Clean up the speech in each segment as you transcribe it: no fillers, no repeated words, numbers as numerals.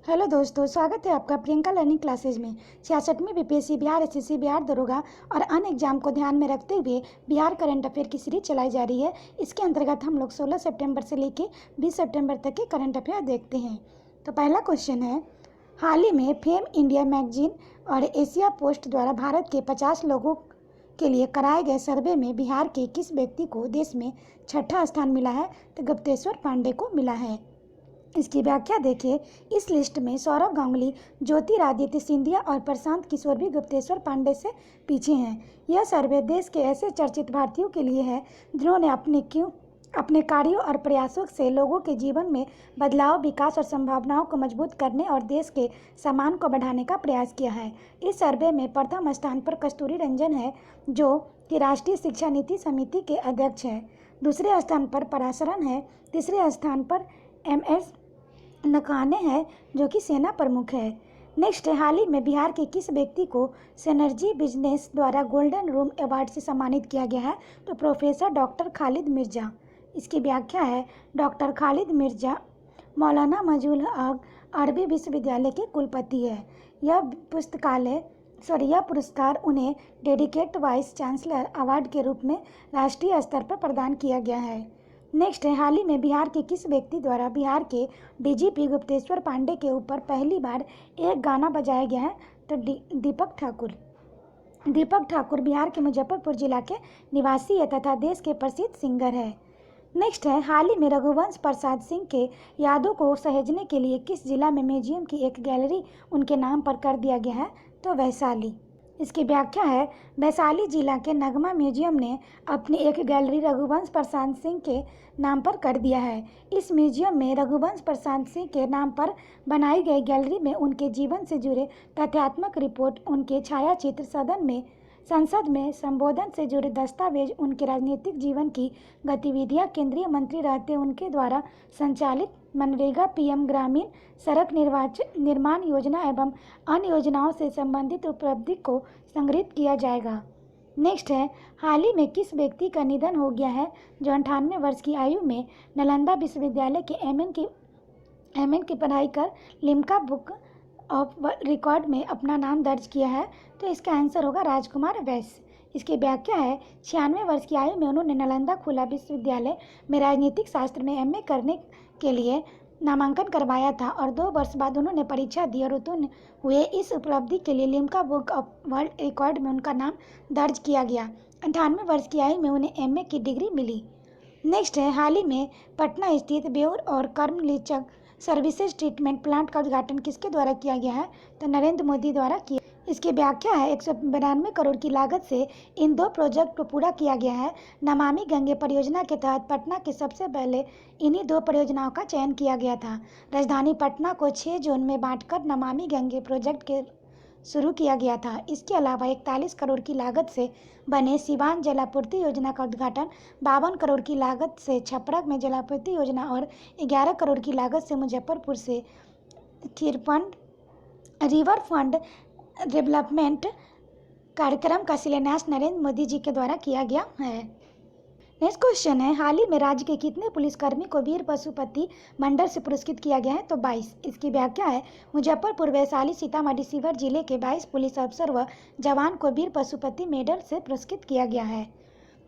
Hello दोस्तों, स्वागत है आपका प्रियंका लर्निंग क्लासेज में। 66वीं बीपीएससी बिहार एसएससी बिहार दरोगा और अन्य एग्जाम को ध्यान में रखते हुए बिहार करंट अफेयर की सीरीज चलाई जा रही है। इसके अंतर्गत हम लोग 16 सितंबर से लेकर 20 सितंबर तक के करंट अफेयर देखते हैं। तो पहला क्वेश्चन है, हाल ही में फेम इंडिया मैगजीन और एशिया पोस्ट द्वारा भारत के 50 लोगों के लिए कराए गए सर्वे में बिहार के किस व्यक्ति को देश में छठा स्थान मिला है? तो गुप्तेश्वर पांडे को मिला है। इसकी व्याख्या देखिए। इस लिस्ट में सौरव गांगुली, ज्योतिरादित्य सिंधिया और प्रशांत किशोर भी गुप्तेश्वर पांडे से पीछे हैं। यह सर्वे देश के ऐसे चर्चित भारतीयों के लिए है जिन्होंने अपने कार्यों और प्रयासों से लोगों के जीवन में बदलाव, विकास और संभावनाओं को मजबूत करने और देश के सम्मान को बढ़ाने का प्रयास किया है। इस सर्वे में प्रथम स्थान पर कस्तूरी रंजन है, जो कि राष्ट्रीय शिक्षा नीति समिति के अध्यक्ष हैं। दूसरे स्थान पर पराशरन है। तीसरे स्थान पर MS नकाने हैं, जो कि सेना प्रमुख है। नेक्स्ट है, हाल ही में बिहार के किस व्यक्ति को सिनर्जी बिजनेस द्वारा गोल्डन रूम अवार्ड से सम्मानित किया गया है? तो प्रोफेसर डॉक्टर खालिद मिर्जा। इसकी व्याख्या है, डॉक्टर खालिद मिर्जा मौलाना मजहूल हक अरबी विश्वविद्यालय के कुलपति है। यह पुरस्कार उन्हें डेडिकेट वाइस चांसलर अवार्ड के रूप में राष्ट्रीय स्तर पर प्रदान किया गया है। नेक्स्ट है, हाल ही में बिहार के किस व्यक्ति द्वारा बिहार के डीजीपी गुप्तेश्वर पांडे के ऊपर पहली बार एक गाना बजाया गया है? तो दीपक ठाकुर। दीपक ठाकुर बिहार के मुजफ्फरपुर जिला के निवासी है तथा देश के प्रसिद्ध सिंगर है। नेक्स्ट है, हाल ही में रघुवंश प्रसाद सिंह के यादों को सहेजने के लिए किस जिला में म्यूजियम की एक गैलरी उनके नाम पर कर दिया गया है? तो वैशाली। इसकी व्याख्या है, वैशाली जिला के नगमा म्यूजियम ने अपनी एक गैलरी रघुवंश प्रसाद सिंह के नाम पर कर दिया है। इस म्यूजियम में रघुवंश प्रसाद सिंह के नाम पर बनाई गई गैलरी में उनके जीवन से जुड़े तथ्यात्मक रिपोर्ट, उनके छायाचित्र, संसद में संबोधन से जुड़े दस्तावेज, उनके राजनीतिक जीवन की गतिविधियां, केंद्रीय मंत्री रहते उनके द्वारा संचालित मनरेगा, PM ग्रामीण सड़क निर्माण योजना एवं अन्य योजनाओं से संबंधित उपलब्धि को संग्रहित किया जाएगा। नेक्स्ट है, हाल ही में किस व्यक्ति का निधन हो गया है जो 98 वर्ष की आयु में नालंदा विश्वविद्यालय के MN की पढ़ाई कर लिम्का बुक ऑफ रिकॉर्ड में अपना नाम दर्ज किया है? तो इसका आंसर होगा राजकुमार वैश्य। इसकी व्याख्या है, 96 वर्ष की आयु में उन्होंने नालंदा खुला विश्वविद्यालय में राजनीतिक शास्त्र में MA करने के लिए नामांकन करवाया था और 2 वर्ष बाद उन्होंने परीक्षा दी और उत्तीर्ण हुए। इस उपलब्धि के लिए Limca book of world record में उनका नाम दर्ज किया गया। 98 वर्ष की आयु में उन्हें MA की डिग्री मिली। नेक्स्ट है, हाल ही में पटना स्थित बेउर और कर्मलीचक सर्विसेज ट्रीटमेंट प्लांट का उद्घाटन किसके द्वारा किया गया है? तो नरेंद्र मोदी द्वारा किया। इसकी व्याख्या है, 192 करोड़ की लागत से इन 2 प्रोजेक्ट को पूरा किया गया है। नमामि गंगे परियोजना के तहत पटना के सबसे पहले इन्हीं 2 परियोजनाओं का चयन किया गया था। राजधानी पटना को 6 जोन में बांटकर नमामि गंगे प्रोजेक्ट के शुरू किया गया था। इसके अलावा 41 करोड़ की लागत से बने सिवान जलापूर्ति योजना का उद्घाटन, 52 करोड़ की लागत से छपरा में जलापूर्ति योजना और 11 करोड़ की लागत से मुजफ्फरपुर से रिवर फंड डेवलपमेंट कार्यक्रम का शिलान्यास नरेंद्र मोदी जी के द्वारा किया गया है। नेक्स्ट क्वेश्चन है, हाल ही में राज्य के कितने पुलिसकर्मी को वीर पशुपति मंडल से पुरस्कृत किया गया है? तो 22। इसकी व्याख्या है, मुजफ्फरपुर, वैशाली, सीतामढ़ी, शिवहर जिले के 22 पुलिस अफसर व जवान को वीर पशुपति मेडल से पुरस्कृत किया गया है।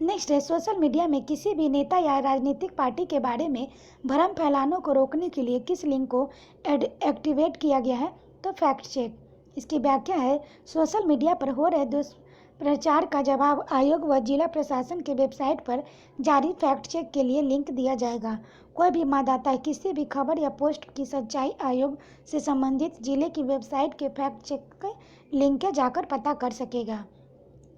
नेक्स्ट है, सोशल मीडिया में किसी भी नेता या राजनीतिक पार्टी के बारे में भ्रम फैलाने को रोकने के लिए किस लिंक को एक्टिवेट किया गया है? तो फैक्ट चेक। इसकी व्याख्या है, सोशल मीडिया पर हो रहे दुष्प्रचार का जवाब आयोग व जिला प्रशासन के वेबसाइट पर जारी फैक्ट चेक के लिए लिंक दिया जाएगा। कोई भी मतदाता किसी भी खबर या पोस्ट की सच्चाई आयोग से संबंधित जिले की वेबसाइट के फैक्ट चेक के लिंक के जाकर पता कर सकेगा।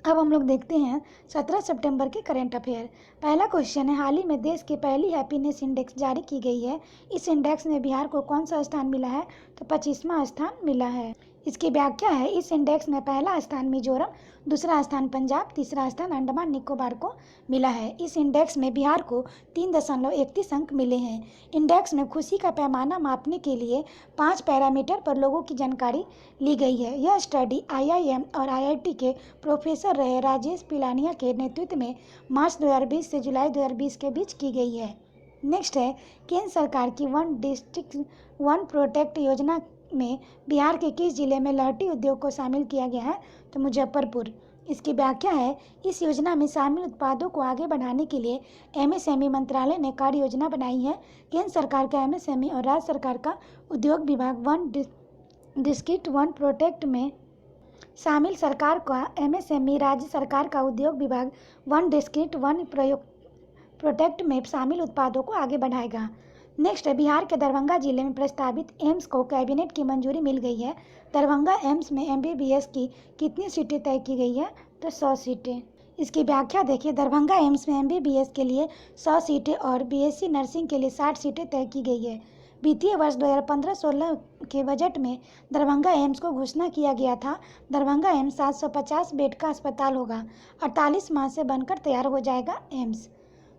अब हम लोग देखते हैं 17 सितंबर के करंट अफेयर। पहला क्वेश्चन है, हाल ही में देश की पहली हैप्पीनेस इंडेक्स जारी की गई है। इस इंडेक्स में बिहार को कौन सा स्थान मिला है? तो 25वां स्थान मिला है। इसकी व्याख्या है, इस इंडेक्स में पहला स्थान मिजोरम, दूसरा स्थान पंजाब, तीसरा स्थान अंडमान निकोबार को मिला है। इस इंडेक्स में बिहार को 3.31 अंक मिले हैं। इंडेक्स में खुशी का पैमाना मापने के लिए 5 पैरामीटर पर लोगों की जानकारी ली गई है। यह स्टडी IIM और IIT के प्रोफेसर रहे राजेश पिलानिया के नेतृत्व में मार्च 2020 से जुलाई 2020 के बीच की गई है। नेक्स्ट है, केंद्र सरकार की वन डिस्ट्रिक्ट वन प्रोटेक्ट योजना में बिहार के किस जिले में लहठी उद्योग को शामिल किया गया है? तो मुजफ्फरपुर। इसकी व्याख्या है, इस योजना में शामिल उत्पादों को आगे बढ़ाने के लिए एमएसएमई मंत्रालय ने कार्य योजना बनाई है। केंद्र सरकार का एमएसएमई और राज्य सरकार का उद्योग विभाग वन डिस्ट्रिक्ट वन प्रोटेक्ट में शामिल सरकार का एमएसएमई, राज्य सरकार का उद्योग विभाग वन डिस्ट्रिक्ट वन प्रोटेक्ट में शामिल उत्पादों को आगे बढ़ाएगा। नेक्स्ट है, बिहार के दरभंगा जिले में प्रस्तावित एम्स को कैबिनेट की मंजूरी मिल गई है। दरभंगा एम्स में एमबीबीएस की कितनी सीटें तय की गई है? तो 100 सीटें। इसकी व्याख्या देखिए, दरभंगा एम्स में एमबीबीएस के लिए 100 सीटें और बीएससी नर्सिंग के लिए 60 सीटें तय की गई है। वित्तीय वर्ष 2015-16 के बजट में दरभंगा एम्स को घोषणा किया गया था। दरभंगा एम्स 750 बेड का अस्पताल होगा। 48 माह से बनकर तैयार हो जाएगा एम्स।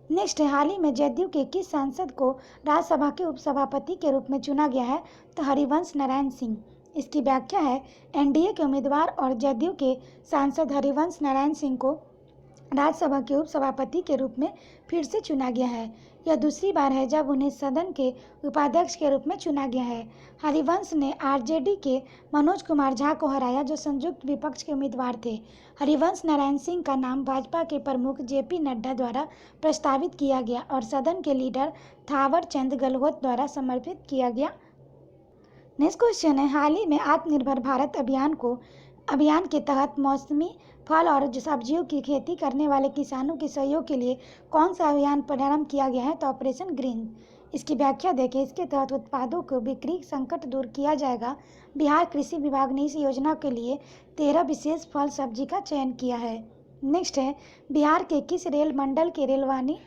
नेक्स्ट है, हाल ही में जदयू के किस सांसद को राज्यसभा के उपसभापति के रूप में चुना गया है? तो हरिवंश नारायण सिंह। इसकी व्याख्या है, एनडीए के उम्मीदवार और जदयू के सांसद हरिवंश नारायण सिंह को राज्यसभा के उपसभापति के रूप में फिर से चुना गया है। यह दूसरी बार है जब उन्हें सदन के उपाध्यक्ष के रूप में चुना गया है। हरिवंश ने आरजेडी के मनोज कुमार झा को हराया, जो संयुक्त विपक्ष के उम्मीदवार थे। हरिवंश नारायण सिंह का नाम भाजपा के प्रमुख जेपी नड्डा द्वारा प्रस्तावित किया गया और सदन के लीडर थावर चंद गहलोत द्वारा समर्थित किया गया। नेक्स्ट क्वेश्चन है, हाल ही में आत्मनिर्भर भारत अभियान के तहत मौसमी फल और सब्जियों की खेती करने वाले किसानों के सहयोग के लिए कौन सा अभियान प्रारंभ किया गया है? तो ऑपरेशन ग्रीन। इसकी व्याख्या देखें, इसके तहत उत्पादों को बिक्री संकट दूर किया जाएगा। बिहार कृषि विभाग ने इस योजना के लिए 13 विशेष फल सब्जी का चयन किया है। नेक्स्ट है, बिहार के किस रेल मंडल के रेलवानी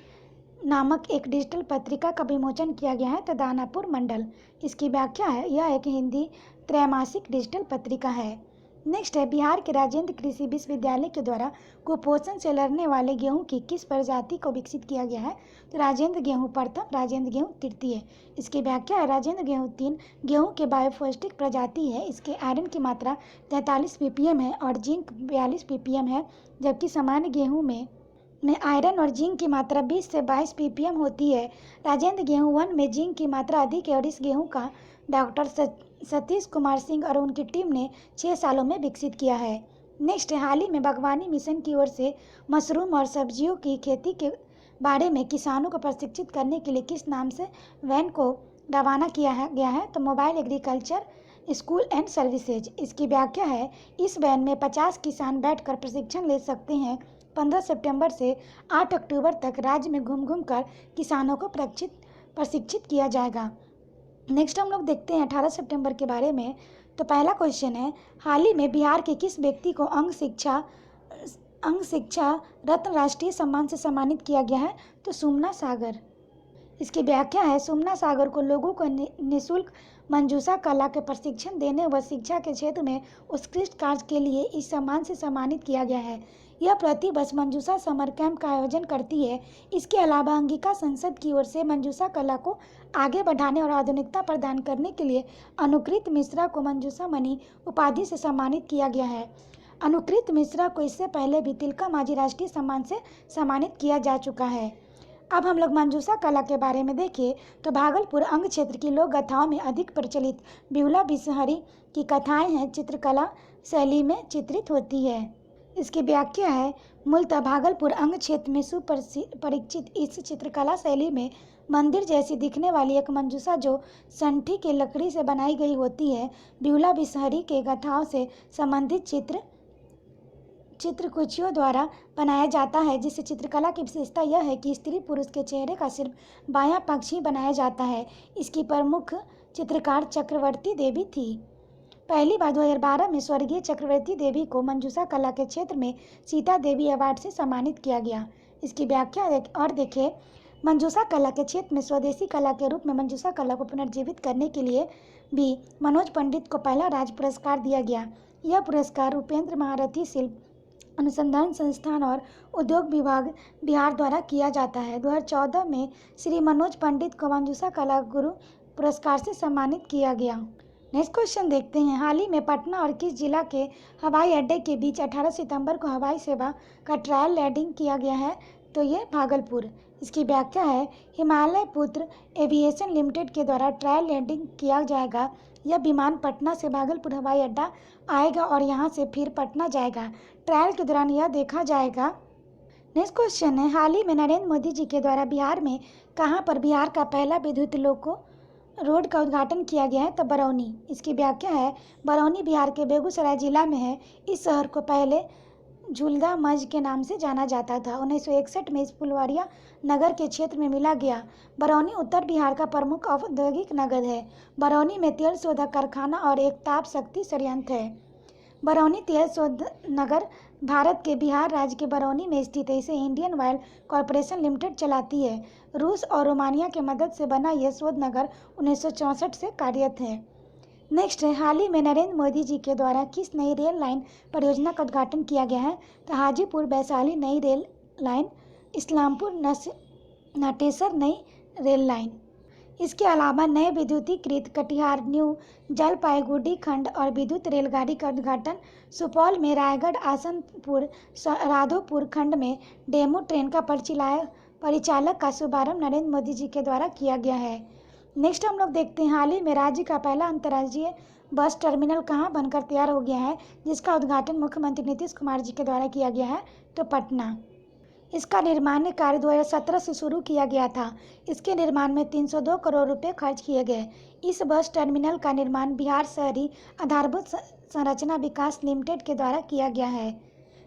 नामक एक डिजिटल पत्रिका का विमोचन किया गया है? तो दानापुर मंडल। इसकी व्याख्या है, यह एक हिंदी त्रैमासिक डिजिटल पत्रिका है। नेक्स्ट है, बिहार के राजेंद्र कृषि विश्वविद्यालय के द्वारा कुपोषण से लड़ने वाले गेहूं की किस प्रजाति को विकसित किया गया है? तो राजेंद्र गेहूं प्रथम, राजेंद्र गेहूं तृतीय। इसकी व्याख्या है, राजेंद्र गेहूं 3 गेहूं के बायोफॉस्टिक प्रजाति है। इसके आयरन की मात्रा 43 ppm है और जिंक 42 ppm है, जबकि सामान्य गेहूं में आयरन और जिंक की मात्रा 20 से 22 ppm होती है। राजेंद्र गेहूं 1 में जिंक की मात्रा अधिक है और इस गेहूं का डॉक्टर सतीश कुमार सिंह और उनकी टीम ने 6 सालों में विकसित किया है। नेक्स्ट है, हाल ही में बागवानी मिशन की ओर से मशरूम और सब्जियों की खेती के बारे में किसानों को प्रशिक्षित करने के लिए किस नाम से वैन को रवाना किया गया है? तो mobile agriculture school and services. इसकी व्याख्या है, इस वैन में 50 किसान बैठकर प्रशिक्षण ले सकते हैं। 15 सितंबर से 8 अक्टूबर तक राज्य में घूम कर किसानों को प्रशिक्षित किया जाएगा। नेक्स्ट हम लोग देखते हैं 18 सितंबर के बारे में। तो पहला क्वेश्चन है, हाल ही में बिहार के किस व्यक्ति को अंग शिक्षा रत्न राष्ट्रीय सम्मान से सम्मानित किया गया है? तो सुमना सागर। इसकी व्याख्या है, सुमना सागर को लोगों को निःशुल्क मंजूषा कला के प्रशिक्षण देने व शिक्षा के क्षेत्र में उत्कृष्ट कार्य के लिए इस सम्मान से सम्मानित किया गया है। यह प्रतिवर्ष मंजूषा समर कैंप का आयोजन करती है। इसके अलावा अंगिका संसद की ओर से मंजूषा कला को आगे बढ़ाने और आधुनिकता प्रदान करने के लिए अनुकृत मिश्रा को मंजूषा मणि उपाधि से सम्मानित किया गया है। अनुकृत मिश्रा को इससे पहले भी तिलका मांझी राष्ट्रीय सम्मान से सम्मानित किया जा चुका है। अब हम लोग मंजूषा कला के बारे में देखें तो भागलपुर अंग क्षेत्र की लोक गाथाओं में अधिक प्रचलित बिहुला बिसहरी की कथाएं हैं चित्रकला शैली में चित्रित होती है। इसकी व्याख्या है, मूलतः भागलपुर अंग क्षेत्र में सुपरिचित इस चित्रकला शैली में मंदिर जैसी दिखने वाली एक मंजूषा जो संठी के लकड़ी से बनाई गई होती है। बिहुला बिसहरी के गाथाओं से संबंधित चित्रकुचियों द्वारा बनाया जाता है, जिससे चित्रकला की विशेषता यह है कि स्त्री पुरुष के चेहरे का सिर्फ बायां पक्ष ही बनाया जाता है। इसकी प्रमुख चित्रकार चक्रवर्ती देवी थी। पहली बार 2012 में स्वर्गीय चक्रवर्ती देवी को मंजूषा कला के क्षेत्र में सीता देवी अवार्ड से सम्मानित किया गया। इसकी व्याख्या और देखें, मंजूषा कला के क्षेत्र में स्वदेशी कला के रूप में मंजूषा कला को पुनर्जीवित करने के लिए भी मनोज पंडित को पहला राज्य पुरस्कार दिया गया। यह पुरस्कार उपेंद्र महारथी शिल्प अनुसंधान संस्थान और उद्योग विभाग बिहार द्वारा किया जाता है। 2014 में श्री मनोज पंडित को मंजूषा कला गुरु पुरस्कार से सम्मानित किया गया। नेक्स्ट क्वेश्चन देखते हैं, हाल ही में पटना और किस जिला के हवाई अड्डे के बीच 18 सितंबर को हवाई सेवा का ट्रायल लैंडिंग किया गया है? तो ये भागलपुर। इसकी व्याख्या है हिमालय पुत्र एविएशन लिमिटेड के द्वारा ट्रायल लैंडिंग किया जाएगा। यह विमान पटना से भागलपुर हवाई अड्डा आएगा और यहाँ से फिर पटना जाएगा। ट्रायल के दौरान यह देखा जाएगा। नेक्स्ट क्वेश्चन है, हाल ही में नरेंद्र मोदी जी के द्वारा बिहार में कहाँ पर बिहार का पहला विद्युत लोको रोड का उद्घाटन किया गया है? तो बरौनी। इसकी व्याख्या है बरौनी बिहार के बेगूसराय जिला में है। इस शहर को पहले झुलदा मज के नाम से जाना जाता था। 1961 में इस फुलवाड़िया नगर के क्षेत्र में मिला गया। बरौनी उत्तर बिहार का प्रमुख औद्योगिक नगर है। बरौनी में तेल शोधक कारखाना और एक ताप शक्ति संयंत्र है। बरौनी तेल शोध नगर भारत के बिहार राज्य के बरौनी में स्थित है। इसे इंडियन ऑयल कॉरपोरेशन लिमिटेड चलाती है। रूस और रोमानिया की मदद से बना यह शोध नगर 1964 से कार्यरत है। नेक्स्ट है, हाल ही में नरेंद्र मोदी जी के द्वारा किस नई रेल लाइन परियोजना का उद्घाटन किया गया है? तो हाजीपुर वैशाली नई रेल लाइन, इस्लामपुर नाटेसर नई रेल लाइन। इसके अलावा नए विद्युतीकृत कटिहार न्यू जलपाईगुड़ी खंड और विद्युत रेलगाड़ी का उद्घाटन सुपौल में रायगढ़ आसनपुर राधोपुर खंड में डेमू ट्रेन का परिचालक का शुभारंभ नरेंद्र मोदी जी के द्वारा किया गया है। नेक्स्ट हम लोग देखते हैं, हाल ही में राज्य का पहला अंतर्राज्यीय बस टर्मिनल कहाँ बनकर तैयार हो गया है, जिसका उद्घाटन मुख्यमंत्री नीतीश कुमार जी के द्वारा किया गया है? तो पटना। इसका निर्माण कार्य 2017 से शुरू किया गया था। इसके निर्माण में 302 करोड़ रुपए खर्च किए गए। इस बस टर्मिनल का निर्माण बिहार शहरी आधारभूत संरचना विकास लिमिटेड के द्वारा किया गया है।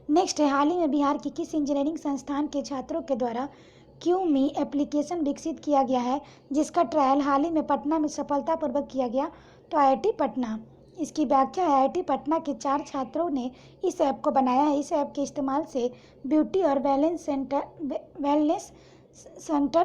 नेक्स्ट है, हाल ही में बिहार की किस इंजीनियरिंग संस्थान के छात्रों के द्वारा क्यूमी एप्लीकेशन विकसित किया गया है, जिसका ट्रायल हाल ही में पटना में सफलतापूर्वक किया गया? तो IIT पटना। इसकी व्याख्या है IIT पटना के 4 छात्रों ने इस ऐप को बनाया है। इस ऐप के इस्तेमाल से ब्यूटी और वेलनेस सेंटर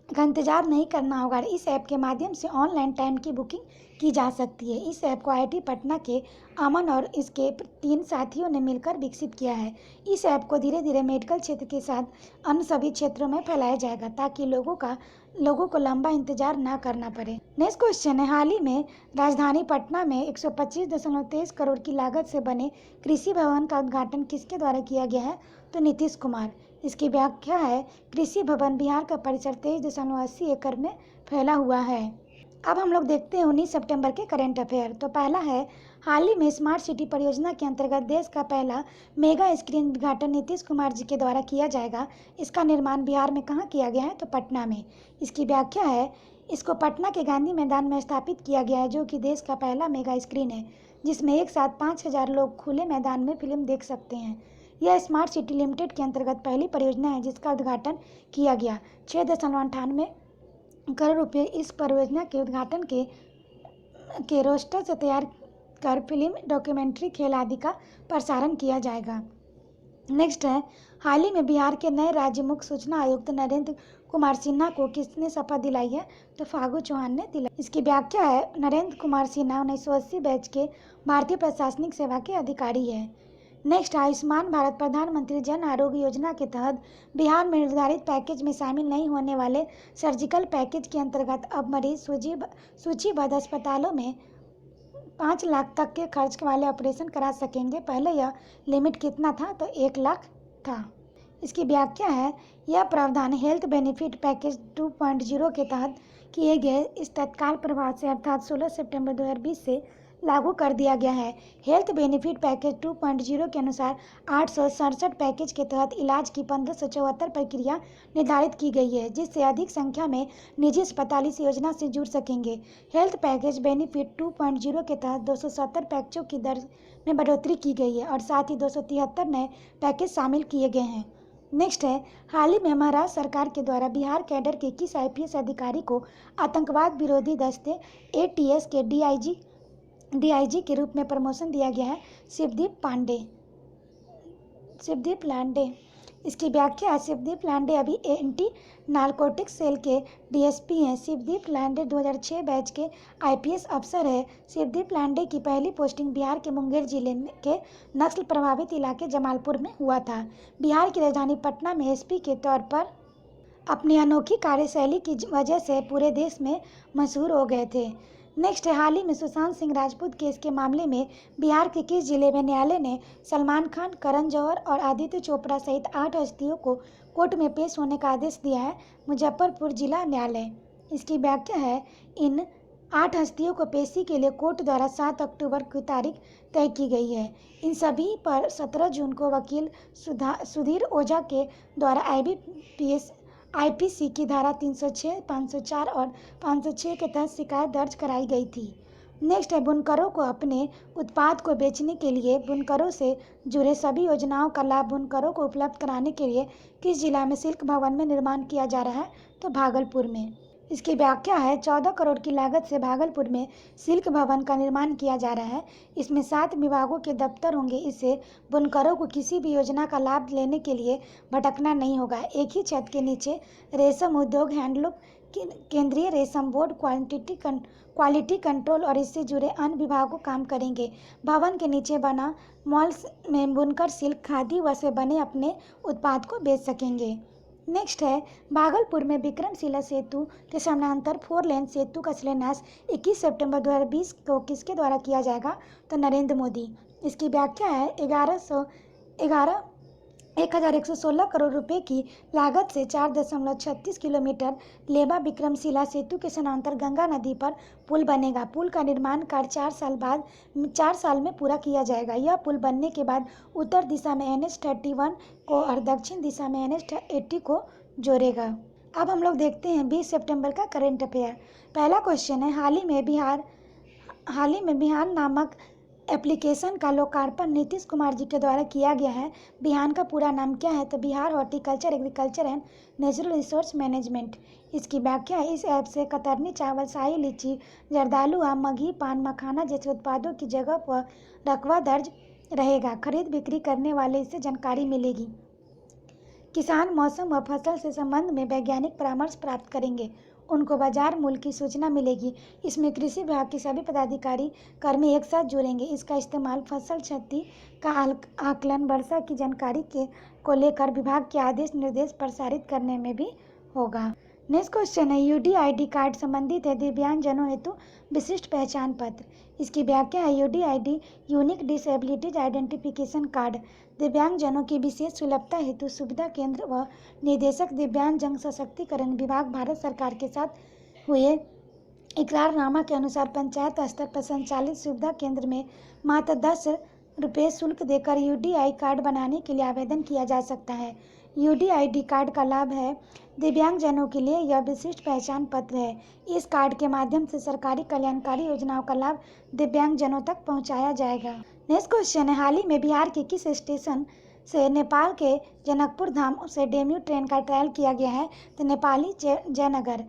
का इंतजार नहीं करना होगा। इस ऐप के माध्यम से ऑनलाइन टाइम की बुकिंग की जा सकती है। इस ऐप को IIT पटना के अमन और इसके 3 साथियों ने मिलकर विकसित किया है। इस ऐप को धीरे धीरे मेडिकल क्षेत्र के साथ अन्य सभी क्षेत्रों में फैलाया जाएगा ताकि लोगों को लंबा इंतजार ना करना पड़े। नेक्स्ट क्वेश्चन है, हाल ही में राजधानी पटना में 125.23 करोड़ की लागत से बने कृषि भवन का उद्घाटन किसके द्वारा किया गया है? तो नीतीश कुमार। इसकी व्याख्या है कृषि भवन बिहार का परिसर 23.80 एकड़ में फैला हुआ है। अब हम लोग देखते हैं 19 सितंबर के करंट अफेयर। तो पहला है, हाल ही में स्मार्ट सिटी परियोजना के अंतर्गत देश का पहला मेगा स्क्रीन उद्घाटन नीतीश कुमार जी के द्वारा किया जाएगा। इसका निर्माण बिहार में कहाँ किया गया है? तो पटना में। इसकी व्याख्या है इसको पटना के गांधी मैदान में स्थापित किया गया है, जो कि देश का पहला मेगा स्क्रीन है, जिसमें एक साथ 5000 लोग खुले मैदान में फिल्म देख सकते हैं। यह स्मार्ट सिटी लिमिटेड के अंतर्गत पहली परियोजना है जिसका उद्घाटन किया गया। 6.98 करोड़ रुपये इस परियोजना के उद्घाटन के रोस्टर से तैयार कर फिल्म, डॉक्यूमेंट्री, खेल आदि का प्रसारण किया जाएगा। नेक्स्ट है, हाल ही में बिहार के नए राज्य मुख्य सूचना आयुक्त नरेंद्र कुमार सिन्हा को किसने शपथ दिलाई है? तो फागू चौहान ने दिलाई। इसकी व्याख्या है नरेंद्र कुमार सिन्हा 1980 बैच के भारतीय प्रशासनिक सेवा के अधिकारी है। नेक्स्ट, आयुष्मान भारत प्रधानमंत्री जन आरोग्य योजना के तहत बिहार में निर्धारित पैकेज में शामिल नहीं होने वाले सर्जिकल पैकेज के अंतर्गत अब मरीज सूचीबद्ध अस्पतालों में 5 लाख तक के खर्च वाले ऑपरेशन करा सकेंगे। पहले यह लिमिट कितना था? तो 1 लाख था। इसकी व्याख्या है यह प्रावधान हेल्थ बेनिफिट पैकेज 2.0 के तहत किए गए इस तत्काल प्रभाव से अर्थात 16 सितंबर 2020 से लागू कर दिया गया है। हेल्थ बेनिफिट पैकेज 2.0 के अनुसार 867 पैकेज के तहत इलाज की 1574 प्रक्रिया निर्धारित की गई है, जिससे अधिक संख्या में निजी अस्पताल इस योजना से जुड़ सकेंगे। हेल्थ पैकेज बेनिफिट 2.0 के तहत 270 पैकेजों की दर में बढ़ोतरी की गई है और साथ ही 273 नए पैकेज शामिल किए गए हैं। नेक्स्ट है, हाल ही में महाराष्ट्र सरकार के द्वारा बिहार कैडर के किस IPS अधिकारी को आतंकवाद विरोधी दस्ते ATS के DIG के रूप में प्रमोशन दिया गया है? शिवदीप लांडे। इसकी व्याख्या है शिवदीप लांडे अभी एंटी नारकोटिक्स सेल के DSP हैं। शिवदीप लांडे 2006 बैच के IPS अफसर है। शिवदीप लांडे की पहली पोस्टिंग बिहार के मुंगेर जिले के नक्सल प्रभावित इलाके जमालपुर में हुआ था। बिहार की राजधानी पटना में SP के तौर पर अपनी अनोखी कार्यशैली की वजह से पूरे देश में मशहूर हो गए थे। नेक्स्ट है, हाल ही में सुशांत सिंह राजपूत केस के मामले में बिहार के किस जिले में न्यायालय ने सलमान खान, करण जौहर और आदित्य चोपड़ा सहित 8 हस्तियों को कोर्ट में पेश होने का आदेश दिया है? मुजफ्फरपुर जिला न्यायालय। इसकी व्याख्या है, इन 8 हस्तियों को पेशी के लिए कोर्ट द्वारा 7 अक्टूबर की तारीख तय की गई है। इन सभी पर 17 जून को वकील सुधीर ओझा के द्वारा आईपीसी की धारा 306, 504 और 506 के तहत शिकायत दर्ज कराई गई थी। नेक्स्ट है, बुनकरों को अपने उत्पाद को बेचने के लिए बुनकरों से जुड़े सभी योजनाओं का लाभ बुनकरों को उपलब्ध कराने के लिए किस जिला में सिल्क भवन में निर्माण किया जा रहा है? तो भागलपुर में। इसकी व्याख्या है, 14 करोड़ की लागत से भागलपुर में सिल्क भवन का निर्माण किया जा रहा है। इसमें 7 विभागों के दफ्तर होंगे। इससे बुनकरों को किसी भी योजना का लाभ लेने के लिए भटकना नहीं होगा। एक ही छत के नीचे रेशम उद्योग, हैंडलूम, केंद्रीय रेशम बोर्ड, क्वालिटी कंट्रोल और इससे जुड़े अन्य विभागों काम करेंगे। भवन के नीचे बना मॉल्स में बुनकर सिल्क, खादी व से बने अपने उत्पाद को बेच सकेंगे। नेक्स्ट है, भागलपुर में विक्रमशिला सेतु के समानांतर 4 लेन सेतु का शिलान्यास 21 सितंबर 2020 को किसके द्वारा किया जाएगा? तो नरेंद्र मोदी। इसकी व्याख्या है, 1116 करोड़ रुपए की लागत से 4.36 किलोमीटर लेबा विक्रमशिला सेतु के समानांतर गंगा नदी पर पुल बनेगा। पुल का निर्माण कार्य 4 साल में पूरा किया जाएगा। यह पुल बनने के बाद उत्तर दिशा में NH-31 को और दक्षिण दिशा में NH-80 को जोड़ेगा। अब हम लोग देखते हैं 20 सितंबर का करंट अफेयर। पहला क्वेश्चन है, हाल ही में बिहान नामक एप्लीकेशन का लोकार्पण नीतीश कुमार जी के द्वारा किया गया है। बिहान का पूरा नाम क्या है? तो Bihar horticulture, agriculture and natural resource management. इसकी व्याख्या है, इस ऐप से कतरनी चावल, शाही लीची, जर्दालू आम, मगही, पान, मखाना जैसे उत्पादों की जगह पर रकबा दर्ज रहेगा। खरीद बिक्री करने वाले इससे जानकारी मिलेगी। किसान मौसम व फसल से संबंध में वैज्ञानिक परामर्श प्राप्त करेंगे। उनको बाजार मूल्य की सूचना मिलेगी। इसमें कृषि विभाग के सभी पदाधिकारी कर्मी एक साथ जुड़ेंगे। इसका इस्तेमाल फसल क्षति का आकलन, वर्षा की जानकारी को लेकर विभाग के आदेश निर्देश प्रसारित करने में भी होगा। नेक्स्ट क्वेश्चन है, यूडीआईडी कार्ड संबंधित है दिव्यांगजनों हेतु विशिष्ट पहचान पत्र। इसकी व्याख्या है, UDID unique disabilities identification card दिव्यांगजनों की विशेष सुलभता हेतु सुविधा केंद्र व निदेशक दिव्यांगजन सशक्तिकरण विभाग भारत सरकार के साथ हुए इकरारनामा के अनुसार पंचायत स्तर पर संचालित सुविधा केंद्र में मात्र 10 रुपये शुल्क देकर यूडीआई कार्ड बनाने के लिए आवेदन किया जा सकता है। यूडीआईडी कार्ड का लाभ है, दिव्यांगजनों के लिए यह विशिष्ट पहचान पत्र है। इस कार्ड के माध्यम से सरकारी कल्याणकारी योजनाओं का लाभ दिव्यांगजनों तक पहुंचाया जाएगा। नेक्स्ट क्वेश्चन है, हाल ही में बिहार के किस स्टेशन से नेपाल के जनकपुर धाम से डेमू ट्रेन का ट्रायल किया गया है? तो नेपाली जयनगर।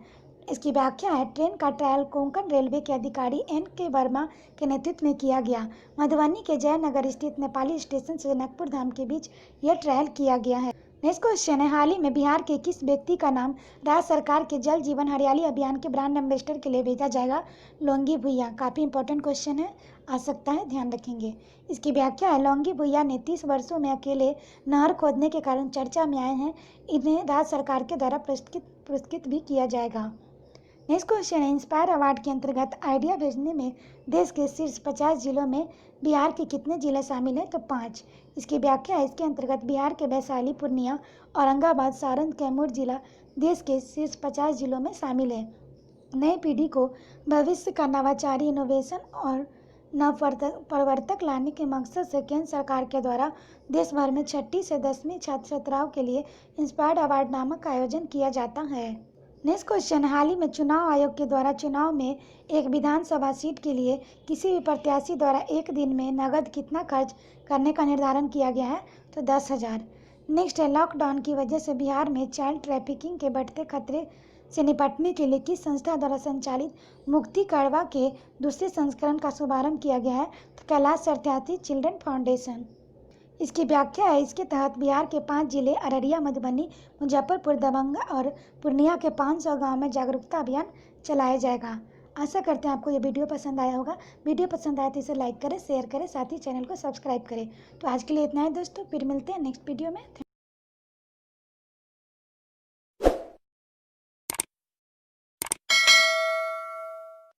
इसकी व्याख्या है, ट्रेन का ट्रायल कोंकण रेलवे के अधिकारी NK वर्मा के नेतृत्व में किया गया। मधुबनी के जयनगर स्थित नेपाली स्टेशन से जनकपुर धाम के बीच यह ट्रायल किया गया है। नेक्स्ट क्वेश्चन है, हाल ही में बिहार के किस व्यक्ति का नाम राज्य सरकार के जल जीवन हरियाली अभियान के ब्रांड एम्बेसडर के लिए भेजा जाएगा? लौंगी भुइयां। काफ़ी इंपॉर्टेंट क्वेश्चन है, आ सकता है, ध्यान रखेंगे। इसकी व्याख्या है, लौंगी भुइयां ने 30 वर्षों में अकेले नहर खोदने के कारण चर्चा में आए हैं। इन्हें राज्य सरकार के द्वारा पुरस्कृत भी किया जाएगा। नेक्स्ट क्वेश्चन है, इंस्पायर अवार्ड के अंतर्गत आइडिया भेजने में देश के शीर्ष 50 जिलों में बिहार के कितने जिले शामिल हैं? तो 5। इसकी व्याख्या है, इसके अंतर्गत बिहार के वैशाली, पूर्णिया, औरंगाबाद, सारण, कैमूर जिला देश के शीर्ष 50 जिलों में शामिल है। नई पीढ़ी को भविष्य का नवाचारी, इनोवेशन और नवप्रवर्तक लाने के मकसद से केंद्र सरकार के द्वारा देश भर में 6ठी से 10वीं छात्र छात्राओं के लिए इंस्पायर्ड अवार्ड नामक का आयोजन किया जाता है। नेक्स्ट क्वेश्चन, हाल ही में चुनाव आयोग के द्वारा चुनाव में एक विधानसभा सीट के लिए किसी भी प्रत्याशी द्वारा एक दिन में नगद कितना खर्च करने का निर्धारण किया गया है? तो 10,000। नेक्स्ट है, लॉकडाउन की वजह से बिहार में चाइल्ड ट्रैफिकिंग के बढ़ते खतरे से निपटने के लिए किस संस्था द्वारा संचालित मुक्ति कड़वा के दूसरे संस्करण का शुभारंभ किया गया है? तो कैलाश सत्यार्थी चिल्ड्रन फाउंडेशन। इसकी व्याख्या है, इसके तहत बिहार के 5 जिले अररिया, मधुबनी, मुजफ्फरपुर, दरभंगा और पूर्णिया के 500 गाँव में जागरूकता अभियान चलाया जाएगा। आशा करते हैं आपको ये वीडियो पसंद आया होगा। वीडियो पसंद आया तो इसे लाइक करें, शेयर करें, साथ ही चैनल को सब्सक्राइब करें। तो आज के लिए इतना ही दोस्तों, फिर मिलते हैं नेक्स्ट वीडियो में।